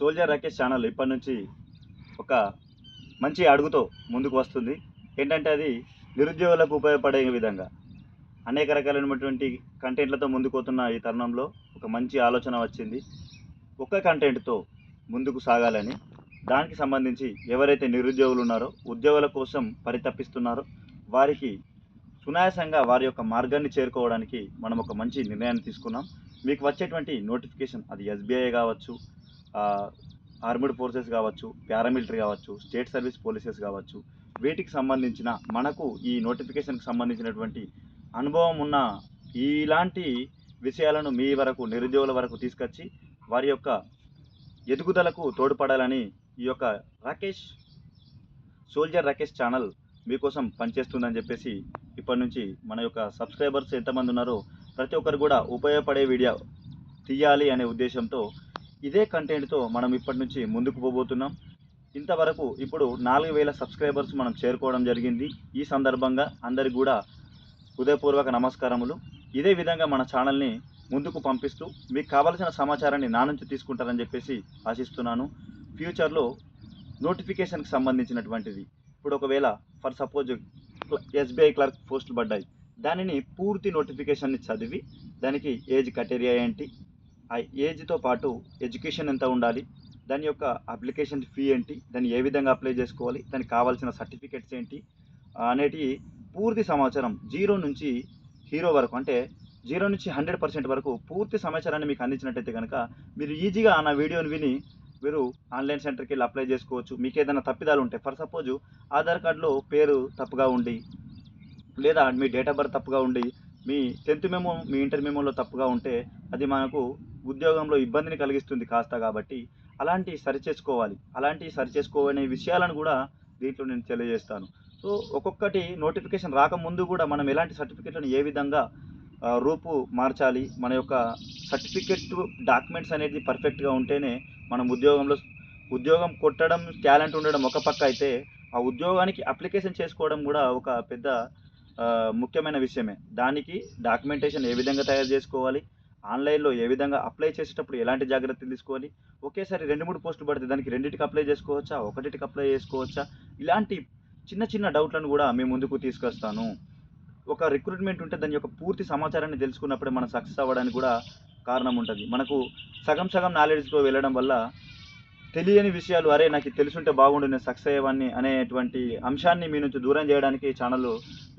Soldier Rakesh channel ఇప్పటి నుంచి ఒక మంచి అడుగుతో ముందుకు వస్తుంది. ఏంటంటే అది నిరుద్యోగులకు ఉపయోగపడే విధంగా అనేక రకాలైనటువంటి కంటెంట్లతో ముందుకు పోతున్న ఈ తరుణంలో ఒక మంచి ఆలోచన వచ్చింది. ఒక్క కంటెంట్తో ముందుకు సాగాలని, దానికి సంబంధించి ఎవరైతే నిరుద్యోగులు ఉన్నారో, ఉద్యోగాల కోసం పరితపిస్తున్నారో వారికి సునాయాసంగా వారి యొక్క మార్గాన్ని చేరుకోవడానికి మనం ఒక మంచి నిర్ణయాన్ని తీసుకున్నాం. మీకు వచ్చేటువంటి నోటిఫికేషన్ అది ఎస్బీఐ కావచ్చు, ఆర్మ్డ్ ఫోర్సెస్ కావచ్చు, పారామిలిటరీ కావచ్చు, స్టేట్ సర్వీస్ పోలీసెస్ కావచ్చు, వీటికి సంబంధించిన మనకు ఈ నోటిఫికేషన్కి సంబంధించినటువంటి అనుభవం ఉన్న ఇలాంటి విషయాలను మీ వరకు, నిరుద్యోగుల వరకు తీసుకొచ్చి వారి యొక్క ఎదుగుదలకు తోడ్పడాలని ఈ యొక్క సోల్జర్ రాకేష్ ఛానల్ మీకోసం పనిచేస్తుందని చెప్పేసి ఇప్పటి నుంచి మన యొక్క సబ్స్క్రైబర్స్ ఎంతమంది ఉన్నారో ప్రతి ఒక్కరు కూడా ఉపయోగపడే వీడియో తీయాలి అనే ఉద్దేశంతో ఇదే కంటెంట్తో మనం ఇప్పటి నుంచి ముందుకు పోబోతున్నాం. ఇంతవరకు ఇప్పుడు 4000 సబ్స్క్రైబర్స్ మనం చేరుకోవడం జరిగింది. ఈ సందర్భంగా అందరికి కూడా హృదయపూర్వక నమస్కారములు. ఇదే విధంగా మన ఛానల్ని ముందుకు పంపిస్తూ మీకు కావలసిన సమాచారాన్ని నా నుంచి తీసుకుంటారని చెప్పేసి ఆశిస్తున్నాను. ఫ్యూచర్లో నోటిఫికేషన్కి సంబంధించినటువంటిది ఇప్పుడు ఒకవేళ ఫర్ సపోజ్ ఎస్బీఐ క్లర్క్ పోస్టులు పడ్డాయి, దానిని పూర్తి నోటిఫికేషన్ని చదివి దానికి ఏజ్ క్రైటీరియా ఏంటి, ఆ ఏజ్తో పాటు ఎడ్యుకేషన్ ఎంత ఉండాలి, దాని యొక్క అప్లికేషన్ ఫీ ఏంటి, దాన్ని ఏ విధంగా అప్లై చేసుకోవాలి, దానికి కావాల్సిన సర్టిఫికెట్స్ ఏంటి అనేటి పూర్తి సమాచారం జీరో నుంచి హీరో వరకు, అంటే 0 నుంచి 100% వరకు పూర్తి సమాచారాన్ని మీకు అందించినట్టయితే కనుక మీరు ఈజీగా నా వీడియోని విని మీరు ఆన్లైన్ సెంటర్కి వెళ్ళి అప్లై చేసుకోవచ్చు. మీకు ఏదైనా తప్పిదాలు ఉంటాయి, ఫర్ సపోజ్ ఆధార్ కార్డులో పేరు తప్పుగా ఉండి, లేదా మీ డేట్ ఆఫ్ బర్త్ తప్పుగా ఉండి, మీ 10th మెమో మీ ఇంటర్ మెమోలో తప్పుగా ఉంటే అది మనకు ఉద్యోగంలో ఇబ్బందిని కలిగిస్తుంది కాస్త. కాబట్టి అలాంటి సరిచేసుకోవనే విషయాలను కూడా దీంట్లో నేను తెలియజేస్తాను. సో ఒక్కొక్కటి నోటిఫికేషన్ రాకముందు కూడా మనం ఎలాంటి సర్టిఫికెట్లను ఏ విధంగా రూపు మార్చాలి, మన యొక్క సర్టిఫికెట్ డాక్యుమెంట్స్ అనేది పర్ఫెక్ట్గా ఉంటేనే మనం ఉద్యోగం కొట్టడం టాలెంట్ ఉండడం ఒక పక్క అయితే, ఆ ఉద్యోగానికి అప్లికేషన్ చేసుకోవడం కూడా ఒక పెద్ద ముఖ్యమైన విషయమే. దానికి డాక్యుమెంటేషన్ ఏ విధంగా తయారు చేసుకోవాలి, ఆన్లైన్లో ఏ విధంగా అప్లై చేసేటప్పుడు ఎలాంటి జాగ్రత్తలు తీసుకోవాలి, ఒకేసారి 2-3 పోస్టులు పడితే దానికి 2టికి అప్లై చేసుకోవచ్చా, 1టికి అప్లై చేసుకోవచ్చా, ఇలాంటి చిన్న చిన్న డౌట్లను కూడా మీ ముందుకు తీసుకొస్తాను. ఒక రిక్రూట్మెంట్ ఉంటే దాని యొక్క పూర్తి సమాచారాన్ని తెలుసుకున్నప్పుడే మనం సక్సెస్ అవ్వడానికి కూడా కారణం ఉంటుంది. మనకు సగం నాలెడ్జ్తో వెళ్ళడం వల్ల తెలియని విషయాలు, అరే నాకు తెలుసుంటే బాగుండు, నేను సక్సెస్ అయ్యేవాడిని అనేటువంటి అంశాన్ని మీ నుంచి దూరం చేయడానికి ఛానల్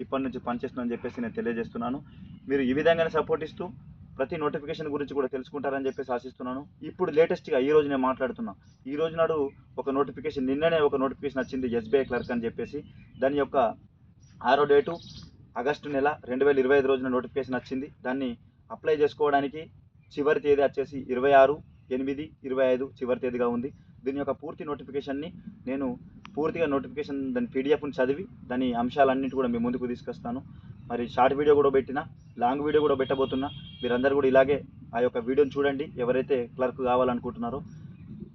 ఇప్పటి నుంచి పనిచేస్తుందని చెప్పేసి నేను తెలియజేస్తున్నాను. మీరు ఈ విధంగానే సపోర్ట్ ఇస్తూ ప్రతి నోటిఫికేషన్ గురించి కూడా తెలుసుకుంటారని చెప్పేసి ఆశిస్తున్నాను. ఇప్పుడు లేటెస్ట్గా ఈ రోజు నేను మాట్లాడుతున్నా, ఈ రోజు నాడు ఒక నోటిఫికేషన్, నిన్ననే ఒక నోటిఫికేషన్ వచ్చింది ఎస్బీఐ క్లర్క్ అని చెప్పేసి. దాని యొక్క 6వ డేటు ఆగస్టు నెల 2025 రోజున నోటిఫికేషన్ వచ్చింది. దాన్ని అప్లై చేసుకోవడానికి చివరి తేదీ వచ్చేసి 26/8/25 చివరి తేదీగా ఉంది. దీని యొక్క పూర్తి నోటిఫికేషన్ని నేను పూర్తిగా దాని పీడిఎఫ్ని చదివి దాని అంశాలన్నింటి కూడా మీ ముందుకు తీసుకొస్తాను. మరి షార్ట్ వీడియో కూడా పెట్టినా, లాంగ్ వీడియో కూడా పెట్టబోతున్నా. మీరందరూ కూడా ఇలాగే ఆ యొక్క వీడియోని చూడండి ఎవరైతే క్లర్క్ కావాలనుకుంటున్నారో.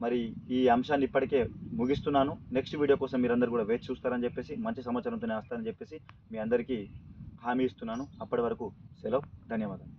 మరి ఈ అంశాన్ని ఇప్పటికే ముగిస్తున్నాను. నెక్స్ట్ వీడియో కోసం మీరందరూ కూడా వేచి చూస్తారని చెప్పేసి, మంచి సమాచారంతోనే వస్తారని చెప్పేసి మీ అందరికీ హామీ ఇస్తున్నాను. అప్పటి వరకు సెలవు. ధన్యవాదాలు.